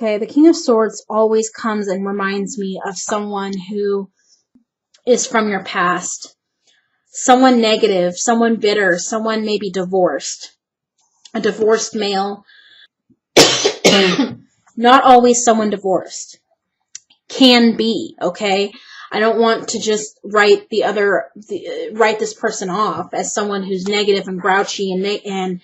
Okay, the King of Swords always comes and reminds me of someone who is from your past. Someone negative, someone bitter, someone maybe divorced. A divorced male. Not always someone divorced. Can be, okay? I don't want to just write this person off as someone who's negative and grouchy and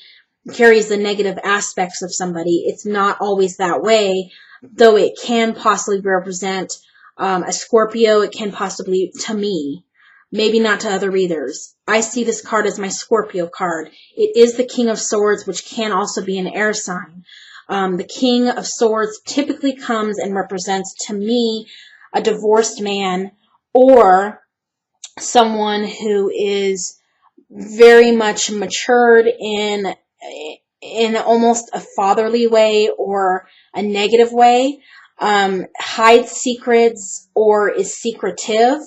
carries the negative aspects of somebody. It's not always that way, though it can possibly represent a Scorpio. It can possibly, to me, maybe not to other readers. I see this card as my Scorpio card. It is the King of Swords, which can also be an air sign. The King of Swords typically comes and represents, to me, a divorced man or someone who is very much matured in almost a fatherly way or a negative way, hides secrets or is secretive,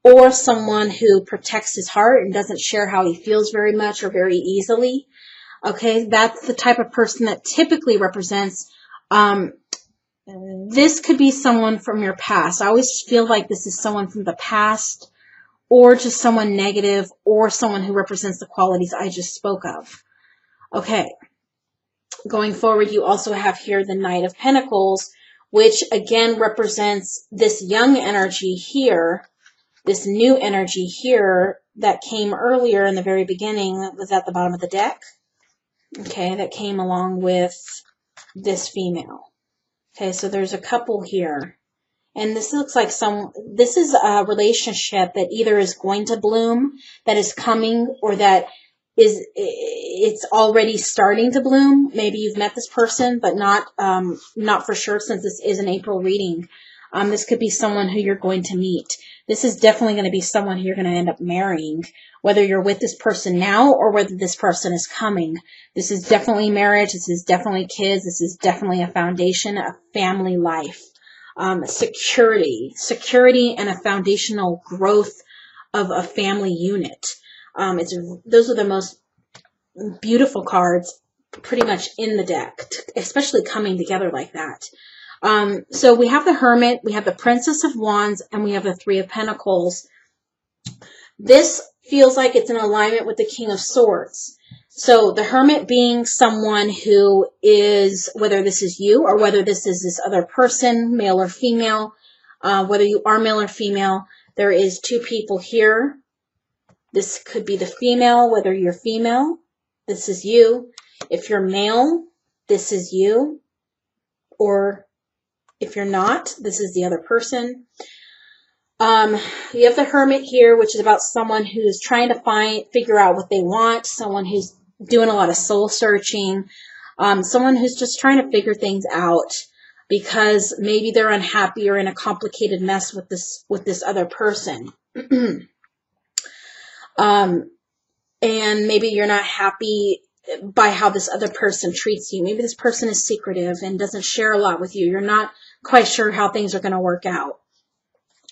or someone who protects his heart and doesn't share how he feels very much or very easily. Okay, that's the type of person that typically represents, this could be someone from your past. I always feel like this is someone from the past, or just someone negative, or someone who represents the qualities I just spoke of. Okay, going forward, you also have here the Knight of Pentacles, which again represents this young energy here, this new energy here that came earlier in the very beginning, that was at the bottom of the deck. Okay, that came along with this female. Okay, so there's a couple here. And this looks like this is a relationship that either is going to bloom, that is coming, or that it's already starting to bloom. Maybe you've met this person, but not for sure, since this is an April reading. This could be someone who you're going to meet. This is definitely going to be someone who you're going to end up marrying, whether you're with this person now or whether this person is coming. This is definitely marriage. This is definitely kids. This is definitely a foundation, a family life, security and a foundational growth of a family unit. Those are the most beautiful cards pretty much in the deck, especially coming together like that. So we have the Hermit, we have the Princess of Wands, and we have the Three of Pentacles. This feels like it's in alignment with the King of Swords. So the Hermit being someone who is, whether this is you or whether this is this other person, male or female, whether you are male or female, there is two people here. This could be the female, whether you're female, this is you. If you're male, this is you. Or if you're not, this is the other person. You have the Hermit here, which is about someone who's trying to figure out what they want, someone who's doing a lot of soul searching, someone who's just trying to figure things out because maybe they're unhappy or in a complicated mess with this other person. And maybe you're not happy by how this other person treats you. Maybe this person is secretive and doesn't share a lot with you. You're not quite sure how things are going to work out.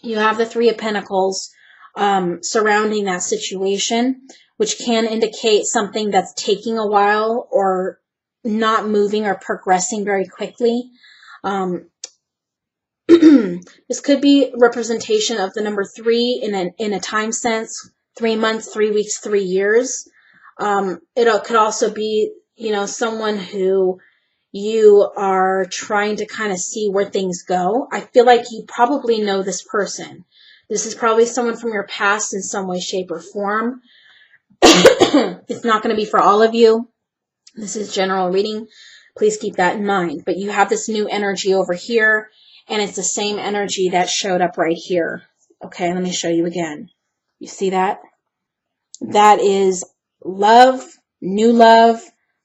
You have the Three of Pentacles surrounding that situation, which can indicate something that's taking a while or not moving or progressing very quickly. This could be representation of the number 3 in a time sense, 3 months, 3 weeks, 3 years. It could also be, someone who you are trying to kind of see where things go. I feel like you probably know this person. This is probably someone from your past in some way, shape, or form. It's not going to be for all of you. This is general reading. Please keep that in mind. But you have this new energy over here, and it's the same energy that showed up right here. Okay, let me show you again. You see that? That is love, new love,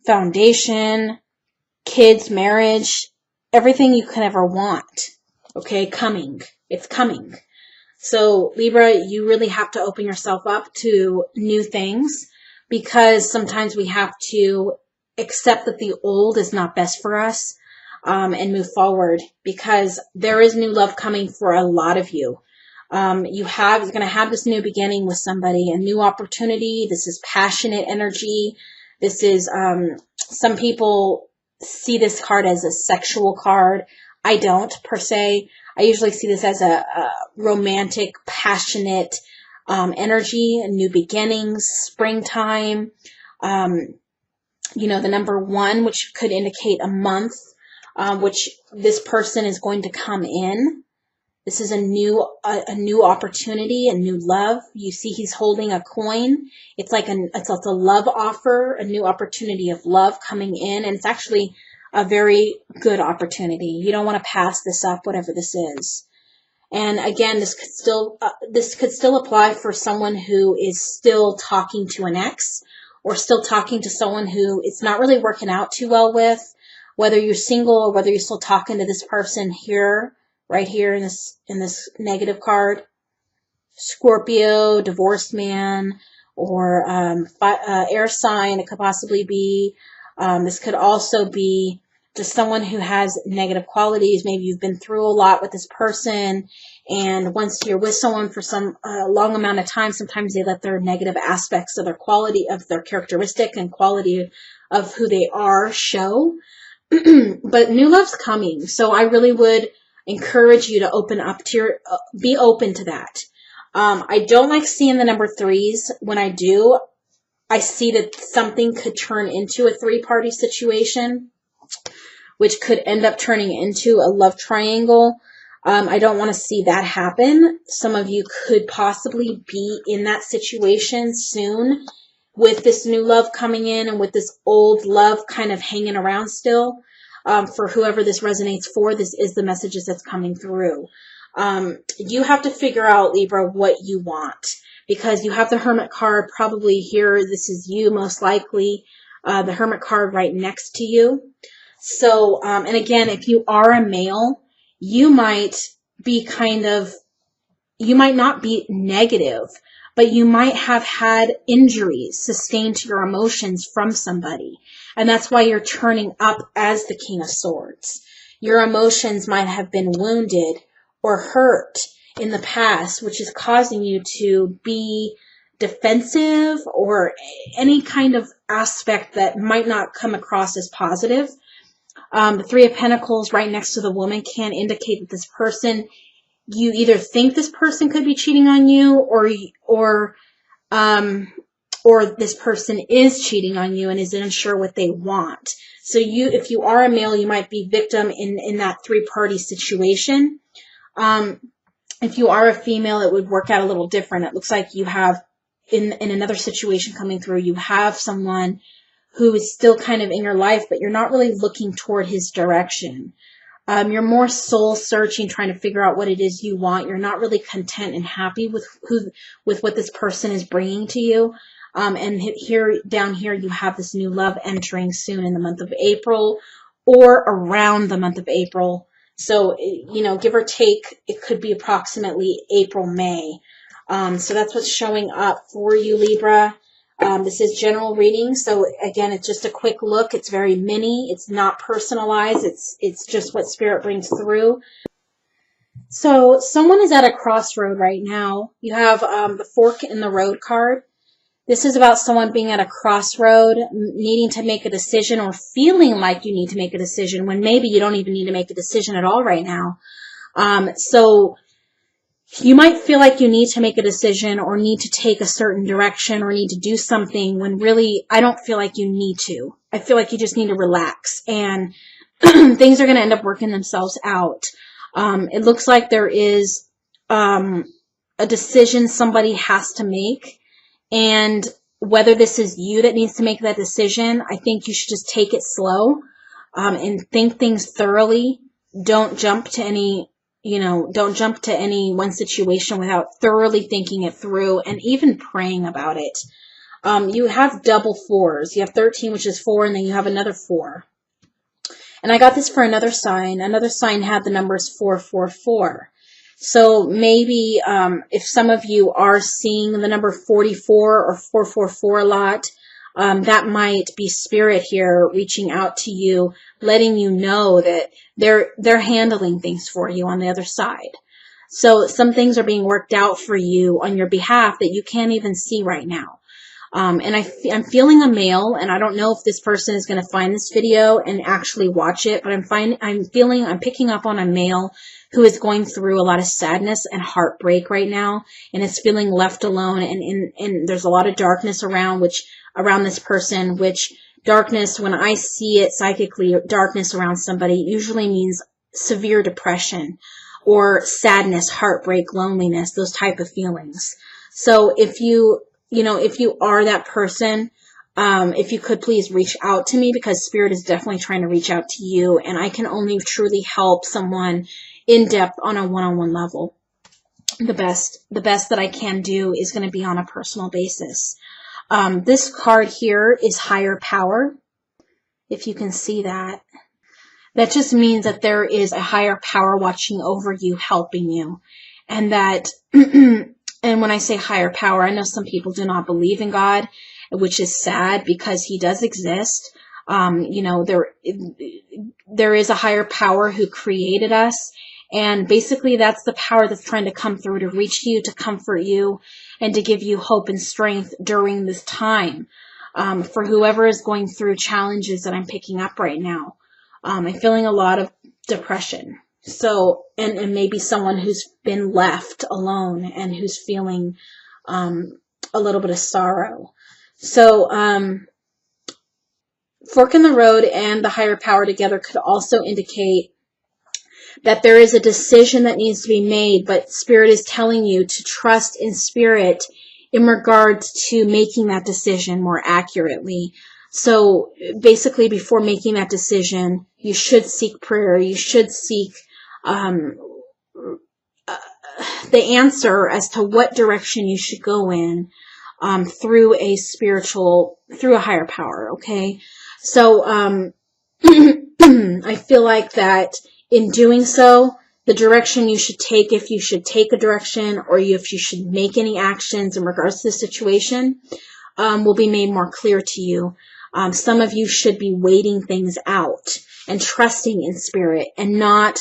foundation, kids, marriage, everything you could ever want. Okay, coming. It's coming. So Libra, you really have to open yourself up to new things, because sometimes we have to accept that the old is not best for us, and move forward, because there is new love coming for a lot of you. You're going to have this new beginning with somebody, a new opportunity. This is passionate energy. This is, some people see this card as a sexual card. I don't, per se. I usually see this as a romantic, passionate energy, new beginnings, springtime. You know, the number 1, which could indicate a month, which this person is going to come in. This is a new opportunity, a new love. You see he's holding a coin. It's like it's a love offer, a new opportunity of love coming in. And it's actually a very good opportunity. You don't want to pass this up, whatever this is. And again, this could still apply for someone who is still talking to an ex, or still talking to someone who it's not really working out too well with, whether you're single or whether you're still talking to this person here, right here in this negative card. Scorpio, divorced man, or air sign. It could possibly be. This could also be just someone who has negative qualities. Maybe you've been through a lot with this person, and once you're with someone for some long amount of time, sometimes they let their negative aspects of their quality, of their characteristic and quality of who they are show. But new love's coming, so I really would encourage you to open up to be open to that. I don't like seeing the number 3s. When I do, I see that something could turn into a 3-party situation, which could end up turning into a love triangle. I don't want to see that happen. Some of you could possibly be in that situation soon, with this new love coming in and with this old love kind of hanging around still. For whoever this resonates for, this is the messages that's coming through. You have to figure out, Libra, what you want, because you have the Hermit card probably here. This is you, most likely. The Hermit card right next to you. So, and again, if you are a male, you might be you might not be negative, but you might have had injuries sustained to your emotions from somebody. And that's why you're turning up as the King of Swords. Your emotions might have been wounded or hurt in the past, which is causing you to be defensive, or any kind of aspect that might not come across as positive. The 3 of Pentacles right next to the woman can indicate that this person, you either think this person could be cheating on you, or this person is cheating on you and isn't unsure what they want. So if you are a male, you might be victim in that 3-party situation. If you are a female, it would work out a little different. It looks like you have, in another situation coming through, you have someone who is still kind of in your life, but you're not really looking toward his direction. You're more soul searching, trying to figure out what it is you want. You're not really content and happy with what this person is bringing to you. And down here, you have this new love entering soon in the month of April, or around the month of April. So, give or take, it could be approximately April, May. So that's what's showing up for you, Libra. This is general reading. So again, it's just a quick look. It's very mini. It's not personalized. It's just what Spirit brings through. So someone is at a crossroad right now. You have the Fork in the Road card. This is about someone being at a crossroad, needing to make a decision, or feeling like you need to make a decision when maybe you don't even need to make a decision at all right now. So you might feel like you need to make a decision, or need to take a certain direction, or need to do something, when really I don't feel like you need to. I feel like you just need to relax, and things are going to end up working themselves out. It looks like there is a decision somebody has to make. And whether this is you that needs to make that decision, I think you should just take it slow, and think things thoroughly. Don't jump to any one situation without thoroughly thinking it through and even praying about it. You have double 4s. You have 13, which is 4, and then you have another 4. And I got this for another sign. Another sign had the numbers 444. So maybe if some of you are seeing the number 44 or 444 a lot, that might be Spirit here reaching out to you, letting you know that they're handling things for you on the other side. So some things are being worked out for you on your behalf that you can't even see right now. And I'm feeling a male, and I don't know if this person is going to find this video and actually watch it, but I'm picking up on a male who is going through a lot of sadness and heartbreak right now, and is feeling left alone, and there's a lot of darkness around this person, which darkness, when I see it psychically, darkness around somebody usually means severe depression or sadness, heartbreak, loneliness, those type of feelings. So if you are that person, if you could please reach out to me, because Spirit is definitely trying to reach out to you, and I can only truly help someone in depth on a one-on-one level. The best that I can do is going to be on a personal basis. This card here is higher power. If you can see that. That just means that there is a higher power watching over you, helping you. And that, and when I say higher power, I know some people do not believe in God, which is sad because he does exist. There is a higher power who created us. And basically that's the power that's trying to come through to reach you, to comfort you, and to give you hope and strength during this time. For whoever is going through challenges that I'm picking up right now. I'm feeling a lot of depression. So, and maybe someone who's been left alone and who's feeling a little bit of sorrow. So, fork in the road and the higher power together could also indicate that there is a decision that needs to be made, but Spirit is telling you to trust in Spirit in regards to making that decision more accurately. So basically, before making that decision, you should seek prayer. You should seek the answer as to what direction you should go in through a higher power. Okay, so I feel like that in doing so, the direction you should take, if you should take a direction or if you should make any actions in regards to the situation, will be made more clear to you. Some of you should be waiting things out and trusting in Spirit and not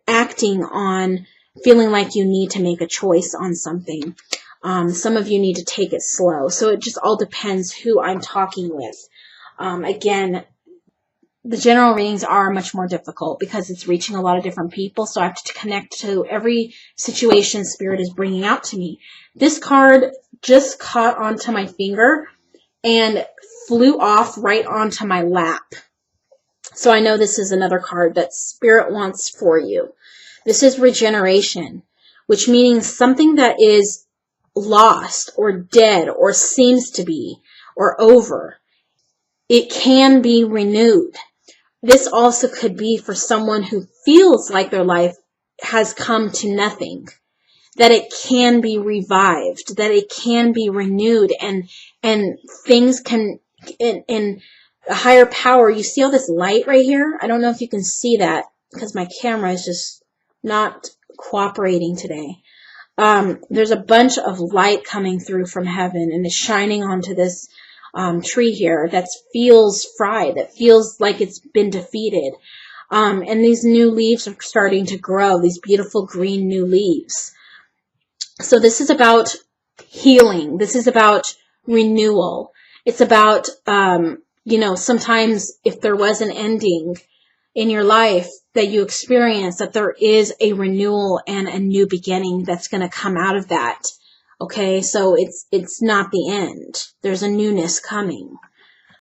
acting on feeling like you need to make a choice on something. Some of you need to take it slow. So it just all depends who I'm talking with. Again, the general readings are much more difficult because it's reaching a lot of different people. So I have to connect to every situation Spirit is bringing out to me. This card just caught onto my finger and flew off right onto my lap. So I know this is another card that Spirit wants for you. This is regeneration, which means something that is lost or dead or seems to be or over. It can be renewed. This also could be for someone who feels like their life has come to nothing, that it can be revived, that it can be renewed, and things can, in a higher power. You see all this light right here? I don't know if you can see that because my camera is just not cooperating today. There's a bunch of light coming through from heaven and it's shining onto this tree here that feels fried, that feels like it's been defeated. And these new leaves are starting to grow, these beautiful green new leaves. So this is about healing. This is about renewal. It's about, sometimes if there was an ending in your life that you experience, that there is a renewal and a new beginning that's going to come out of that. Okay, so it's not the end. There's a newness coming.